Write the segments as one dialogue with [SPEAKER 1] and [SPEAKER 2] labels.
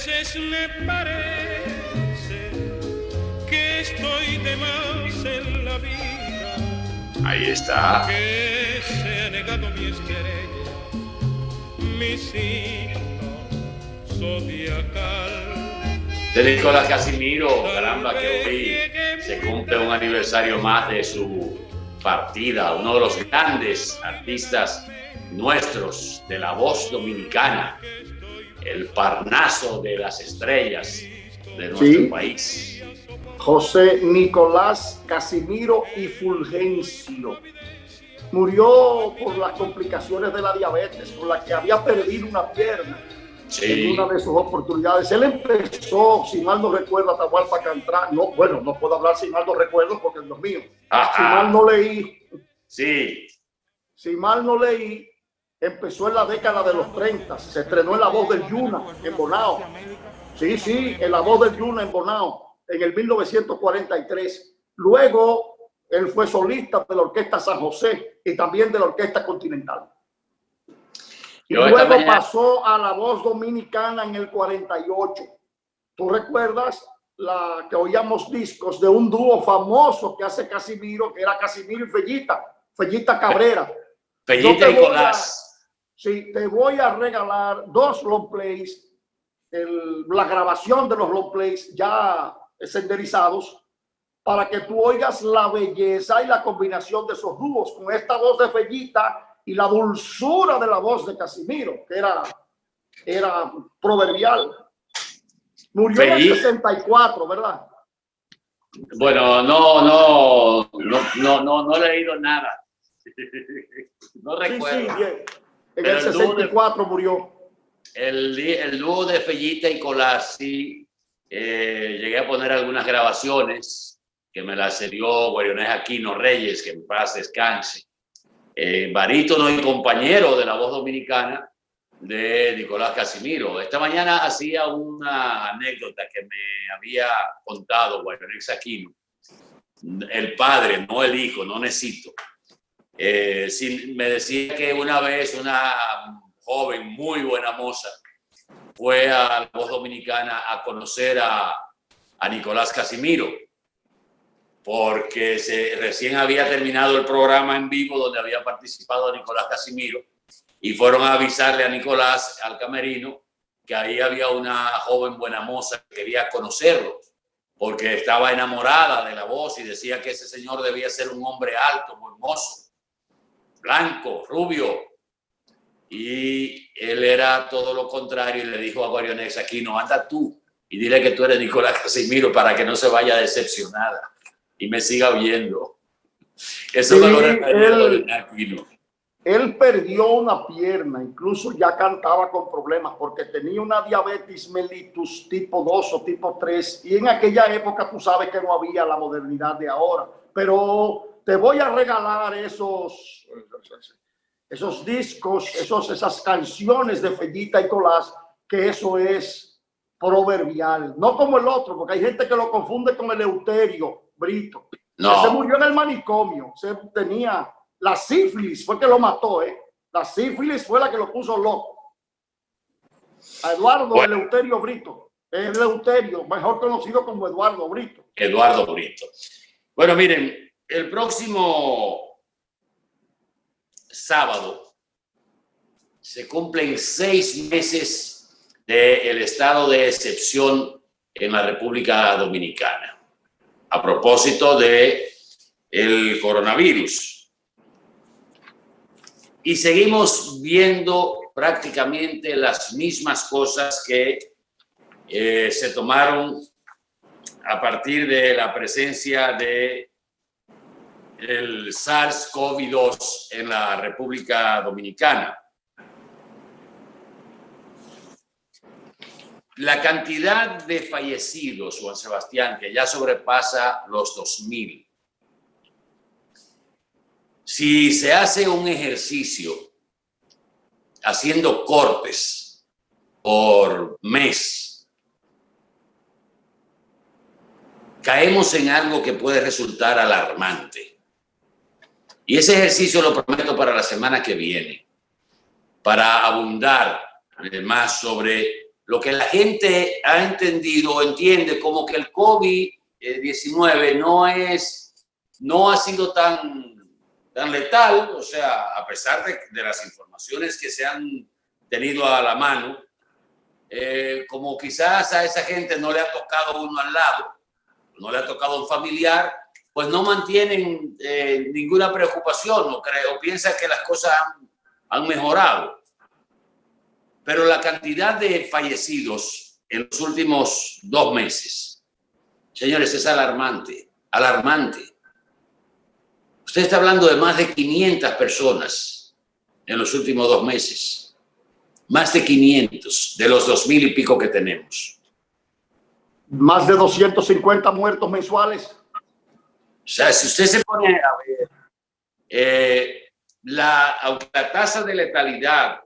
[SPEAKER 1] veces me parece que estoy de más en la vida.
[SPEAKER 2] Ahí está.
[SPEAKER 1] Que se ha negado mi estrella, mi signo zodiacal.
[SPEAKER 2] De Nicolás Casimiro, caramba, que hoy se cumple un aniversario más de su partida, uno de los grandes artistas nuestros de la voz dominicana, el Parnaso de las estrellas de nuestro país.
[SPEAKER 3] José Nicolás Casimiro y Fulgencio murió por las complicaciones de la diabetes, por la que había perdido una pierna en una de sus oportunidades. Él empezó, si mal no recuerdo, Atahualpa Cantrán. No, bueno, no puedo hablar si mal no recuerdo porque es lo mío. Si mal no leí.
[SPEAKER 2] Sí.
[SPEAKER 3] Si mal no leí, empezó en la década de los 30. Se estrenó en La Voz del Yuna, en Bonao. Sí, en La Voz del Yuna, en Bonao, en el 1943. Luego, él fue solista de la Orquesta San José y también de la Orquesta Continental. Y luego pasó a La Voz Dominicana en el 48. ¿Tú recuerdas la que oíamos discos de un dúo famoso que hace Casimiro, que era Casimiro y Fellita Cabrera?
[SPEAKER 2] Fellita y Colás.
[SPEAKER 3] Sí, te voy a regalar 2 long plays, la grabación de los long plays ya senderizados, para que tú oigas la belleza y la combinación de esos dúos con esta voz de Fellita y la dulzura de la voz de Casimiro, que era proverbial. Murió en el 64, ¿verdad?
[SPEAKER 2] Bueno, no he leído nada. No recuerdo.
[SPEAKER 3] Sí, en el 64 murió.
[SPEAKER 2] El dúo de Fellita y Colás, sí, llegué a poner algunas grabaciones que me las cedió Guarionés Aquino Reyes, que en paz descanse. Barítono y compañero de la voz dominicana de Nicolás Casimiro. Esta mañana hacía una anécdota que me había contado Guarionés Aquino, el padre, no el hijo, no necesito. Me decía que una vez una joven, muy buena moza, fue a la voz dominicana a conocer a Nicolás Casimiro, porque recién había terminado el programa en vivo donde había participado Nicolás Casimiro y fueron a avisarle a Nicolás, al camerino, que ahí había una joven buena moza que quería conocerlo porque estaba enamorada de la voz y decía que ese señor debía ser un hombre alto, muy hermoso, blanco, rubio, y él era todo lo contrario y le dijo a Guarionés Aquino: anda tú y dile que tú eres Nicolás Casimiro para que no se vaya decepcionada y me siga oyendo. Eso me lo refería Aquino.
[SPEAKER 3] Él perdió una pierna, incluso ya cantaba con problemas porque tenía una diabetes mellitus tipo 2 o tipo 3 y en aquella época tú sabes que no había la modernidad de ahora, pero te voy a regalar esos discos, esas canciones de Fellita y Colás, que eso es proverbial, no como el otro, porque hay gente que lo confunde con Eleuterio Brito.
[SPEAKER 2] No.
[SPEAKER 3] Se murió en el manicomio, se tenía la sífilis, fue que lo mató, La sífilis fue la que lo puso loco. A Eduardo Eleuterio Brito, Eleuterio, mejor conocido como Eduardo Brito.
[SPEAKER 2] Eduardo Brito. Bueno, miren, el próximo sábado se cumplen 6 meses del estado de excepción en la República Dominicana a propósito de el coronavirus. Y seguimos viendo prácticamente las mismas cosas que se tomaron a partir de la presencia de el SARS-CoV-2 en la República Dominicana. La cantidad de fallecidos, Juan Sebastián, que ya sobrepasa los 2,000. Si se hace un ejercicio haciendo cortes por mes, caemos en algo que puede resultar alarmante. Y ese ejercicio lo prometo para la semana que viene, para abundar más sobre lo que la gente ha entendido o entiende como que el COVID-19 no ha sido tan letal, o sea, a pesar de las informaciones que se han tenido a la mano, como quizás a esa gente no le ha tocado uno al lado, no le ha tocado un familiar, pues no mantienen ninguna preocupación o piensan que las cosas han mejorado. Pero la cantidad de fallecidos en los últimos 2 meses, señores, es alarmante, alarmante. Usted está hablando de más de 500 personas en los últimos 2 meses. Más de 500 de los 2,000 y pico que tenemos.
[SPEAKER 3] Más de 250 muertos mensuales.
[SPEAKER 2] O sea, si usted se pone a ver, aunque la tasa de letalidad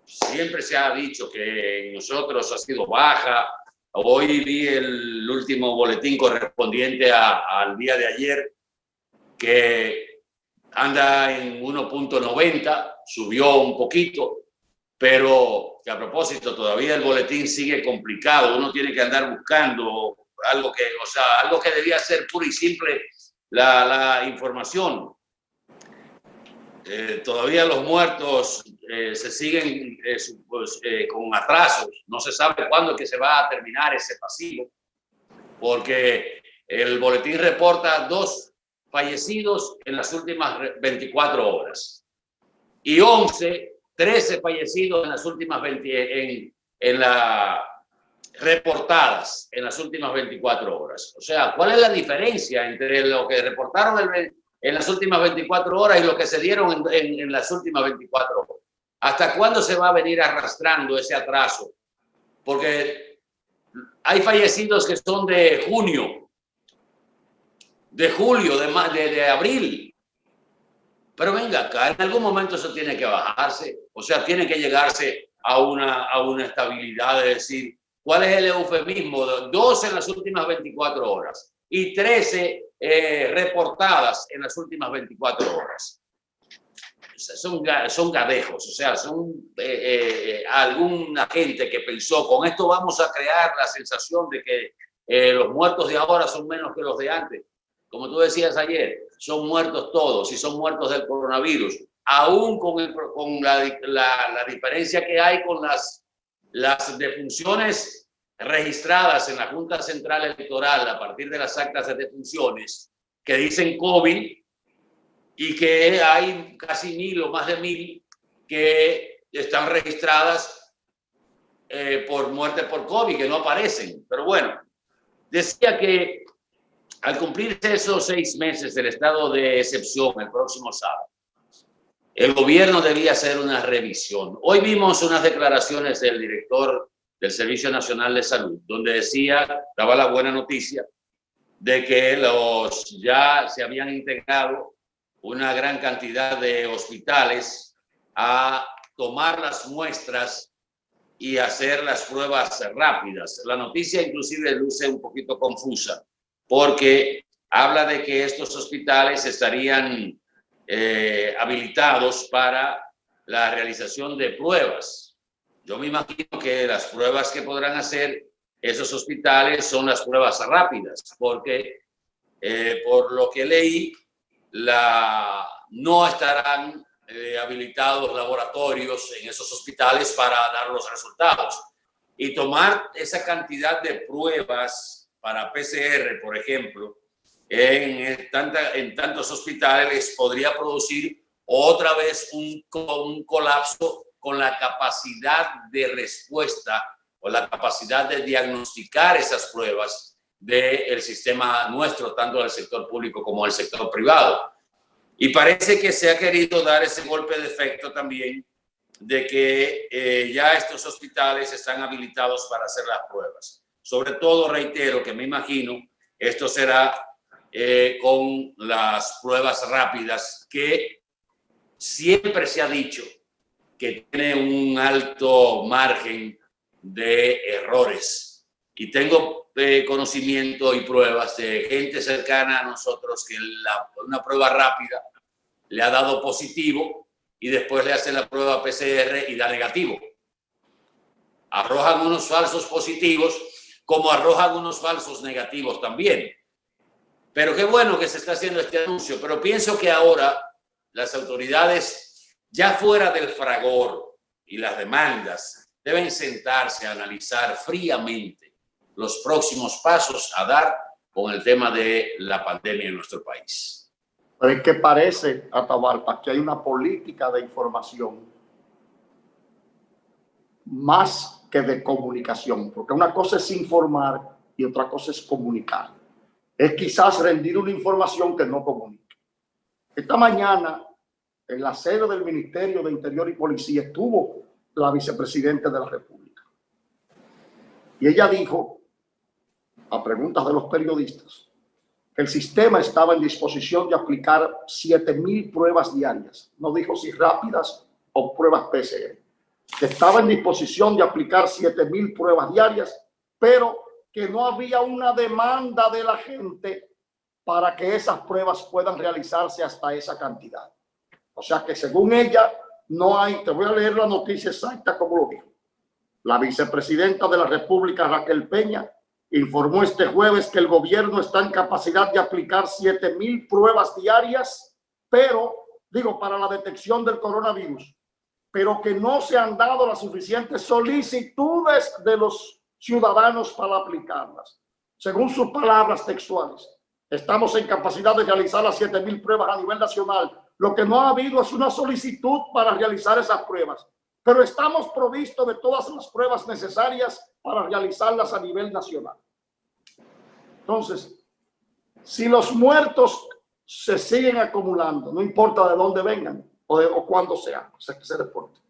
[SPEAKER 2] siempre se ha dicho que en nosotros ha sido baja, hoy vi el último boletín correspondiente al día de ayer, que anda en 1.90, subió un poquito, pero que a propósito todavía el boletín sigue complicado, uno tiene que andar buscando algo que debía ser pura y simple la información. Todavía los muertos se siguen con atrasos, no se sabe cuándo es que se va a terminar ese pasivo, porque el boletín reporta 2 fallecidos en las últimas 24 horas y 13 fallecidos en las últimas reportadas en las últimas 24 horas. O sea, ¿cuál es la diferencia entre lo que reportaron en las últimas 24 horas y lo que se dieron en las últimas 24 horas? ¿Hasta cuándo se va a venir arrastrando ese atraso? Porque hay fallecidos que son de junio, de julio, de abril. Pero venga acá, en algún momento eso tiene que bajarse. O sea, tiene que llegarse a una estabilidad de decir, ¿cuál es el eufemismo? 2 en las últimas 24 horas y 13 reportadas en las últimas 24 horas. O sea, son gadejos, o sea, son alguna gente que pensó, con esto vamos a crear la sensación de que los muertos de ahora son menos que los de antes. Como tú decías ayer, son muertos todos y son muertos del coronavirus, aún con la diferencia que hay con las defunciones registradas en la Junta Central Electoral a partir de las actas de defunciones que dicen COVID y que hay casi 1,000 o más de 1,000 que están registradas por muerte por COVID, que no aparecen. Pero bueno, decía que al cumplirse esos 6 meses del estado de excepción el próximo sábado, el gobierno debía hacer una revisión. Hoy vimos unas declaraciones del director del Servicio Nacional de Salud, donde daba la buena noticia de que ya se habían integrado una gran cantidad de hospitales a tomar las muestras y hacer las pruebas rápidas. La noticia inclusive luce un poquito confusa, porque habla de que estos hospitales estarían habilitados para la realización de pruebas. Yo me imagino que las pruebas que podrán hacer esos hospitales son las pruebas rápidas, porque por lo que leí, no estarán habilitados laboratorios en esos hospitales para dar los resultados. Y tomar esa cantidad de pruebas para PCR, por ejemplo, en tantos hospitales podría producir otra vez un colapso con la capacidad de respuesta o la capacidad de diagnosticar esas pruebas del sistema nuestro, tanto del sector público como del sector privado. Y parece que se ha querido dar ese golpe de efecto también de que ya estos hospitales están habilitados para hacer las pruebas. Sobre todo, reitero que me imagino esto será con las pruebas rápidas, que siempre se ha dicho que tiene un alto margen de errores. Y tengo conocimiento y pruebas de gente cercana a nosotros que una prueba rápida le ha dado positivo y después le hace la prueba PCR y da negativo. arrojan unos falsos positivos como arrojan unos falsos negativos también. Pero qué bueno que se está haciendo este anuncio, pero pienso que ahora las autoridades, ya fuera del fragor y las demandas, deben sentarse a analizar fríamente los próximos pasos a dar con el tema de la pandemia en nuestro país.
[SPEAKER 3] Pero es que parece, Atahualpa, que hay una política de información más que de comunicación, porque una cosa es informar y otra cosa es comunicar. Es quizás rendir una información que no comunica. Esta mañana, en la sede del Ministerio de Interior y Policía, estuvo la vicepresidenta de la República. Y ella dijo, a preguntas de los periodistas, que el sistema estaba en disposición de aplicar 7,000 pruebas diarias. No dijo si rápidas o pruebas PCR. Que estaba en disposición de aplicar 7,000 pruebas diarias, pero que no había una demanda de la gente para que esas pruebas puedan realizarse hasta esa cantidad. O sea que según ella, no hay, te voy a leer la noticia exacta como lo dijo. La vicepresidenta de la República, Raquel Peña, informó este jueves que el gobierno está en capacidad de aplicar 7,000 pruebas diarias, para la detección del coronavirus, pero que no se han dado las suficientes solicitudes de los ciudadanos para aplicarlas. Según sus palabras textuales, estamos en capacidad de realizar las 7,000 pruebas a nivel nacional. Lo que no ha habido es una solicitud para realizar esas pruebas, pero estamos provistos de todas las pruebas necesarias para realizarlas a nivel nacional. Entonces, si los muertos se siguen acumulando, no importa de dónde vengan o cuándo sean, que se reporte.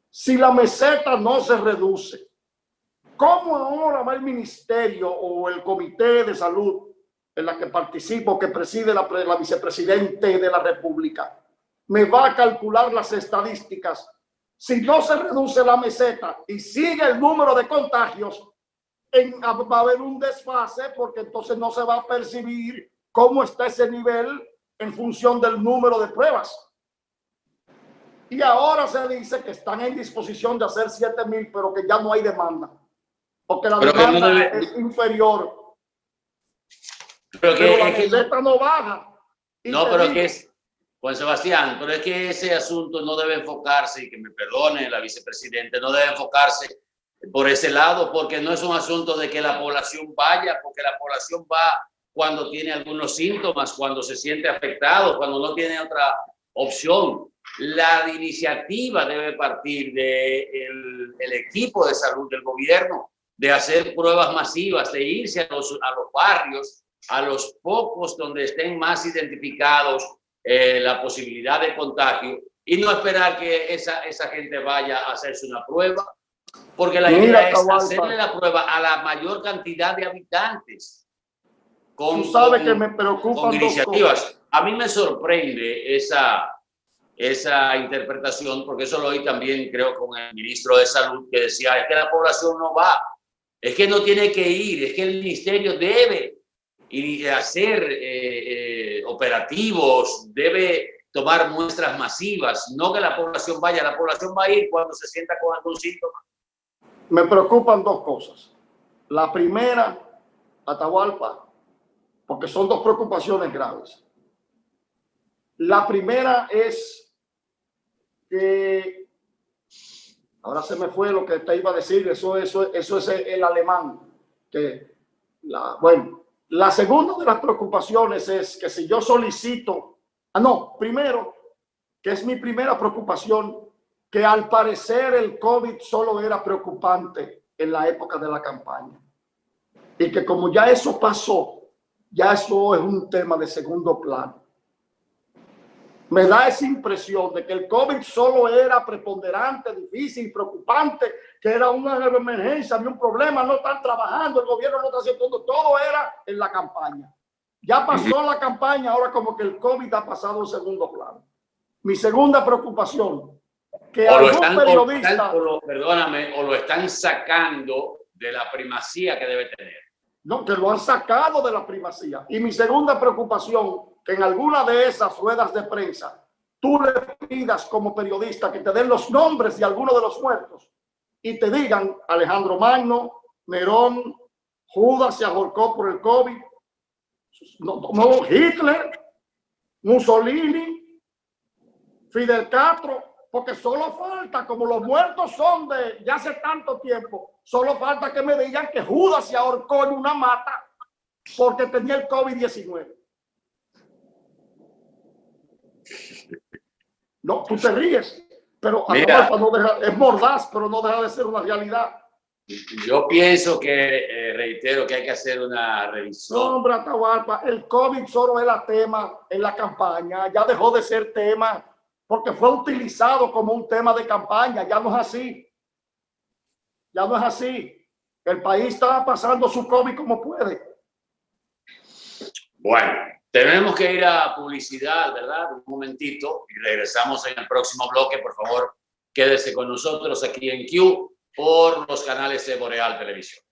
[SPEAKER 3] Si la meseta no se reduce, ¿cómo ahora va el ministerio o el comité de salud en la que participo, que preside la vicepresidenta de la República, me va a calcular las estadísticas? Si no se reduce la meseta y sigue el número de contagios, va a haber un desfase, porque entonces no se va a percibir cómo está ese nivel en función del número de pruebas. Y ahora se dice que están en disposición de hacer 7,000, pero que ya no hay demanda, porque la demanda es inferior. Pero la meseta no baja.
[SPEAKER 2] No, pero que es, Juan Sebastián, pero es que ese asunto no debe enfocarse, y que me perdone la vicepresidenta, no debe enfocarse por ese lado, porque no es un asunto de que la población vaya, porque la población va cuando tiene algunos síntomas, cuando se siente afectado, cuando no tiene otra opción. La iniciativa debe partir del equipo de salud del gobierno, de hacer pruebas masivas, de irse a los barrios, a los pocos donde estén más identificados la posibilidad de contagio, y no esperar que esa gente vaya a hacerse una prueba, porque la idea es hacerle la prueba a la mayor cantidad de habitantes.
[SPEAKER 3] Tú sabes que me preocupan
[SPEAKER 2] con iniciativas. A mí me sorprende esa interpretación, porque eso lo oí también, creo, con el ministro de Salud, que decía, es que la población no va, es que no tiene que ir, es que el ministerio debe hacer operativos, debe tomar muestras masivas, no que la población vaya, la población va a ir cuando se sienta con algún síntoma.
[SPEAKER 3] Me preocupan dos cosas. La primera, Atahualpa, porque son dos preocupaciones graves. La primera es que, ahora se me fue lo que te iba a decir, eso es el alemán. La segunda de las preocupaciones es que si yo solicito, primero, que es mi primera preocupación, que al parecer el COVID solo era preocupante en la época de la campaña. Y que como ya eso pasó, ya eso es un tema de segundo plano. Me da esa impresión de que el COVID solo era preponderante, difícil, preocupante, que era una emergencia, había un problema, no están trabajando, el gobierno no está haciendo todo era en la campaña. Ya pasó la campaña, ahora como que el COVID ha pasado a un segundo plano. Mi segunda preocupación, que algún periodista...
[SPEAKER 2] o lo están sacando de la primacía que debe tener.
[SPEAKER 3] No, que lo han sacado de la primacía. Y mi segunda preocupación, que en alguna de esas ruedas de prensa tú le pidas como periodista que te den los nombres de algunos de los muertos, y te digan Alejandro Magno, Nerón, Judas se ahorcó por el COVID, no Hitler, Mussolini, Fidel Castro, porque solo falta, como los muertos son de ya hace tanto tiempo, solo falta que me digan que Judas se ahorcó en una mata porque tenía el COVID-19. No, tú te ríes, pero no deja, es mordaz, pero no deja de ser una realidad.
[SPEAKER 2] Yo pienso que, reitero, que hay que hacer una revisión.
[SPEAKER 3] No, hombre, Atahualpa, el COVID solo era tema en la campaña, ya dejó de ser tema porque fue utilizado como un tema de campaña, ya no es así. Ya no es así. El país está pasando su COVID como puede.
[SPEAKER 2] Bueno, tenemos que ir a publicidad, ¿verdad? Un momentito y regresamos en el próximo bloque. Por favor, quédese con nosotros aquí en Q por los canales de Boreal Televisión.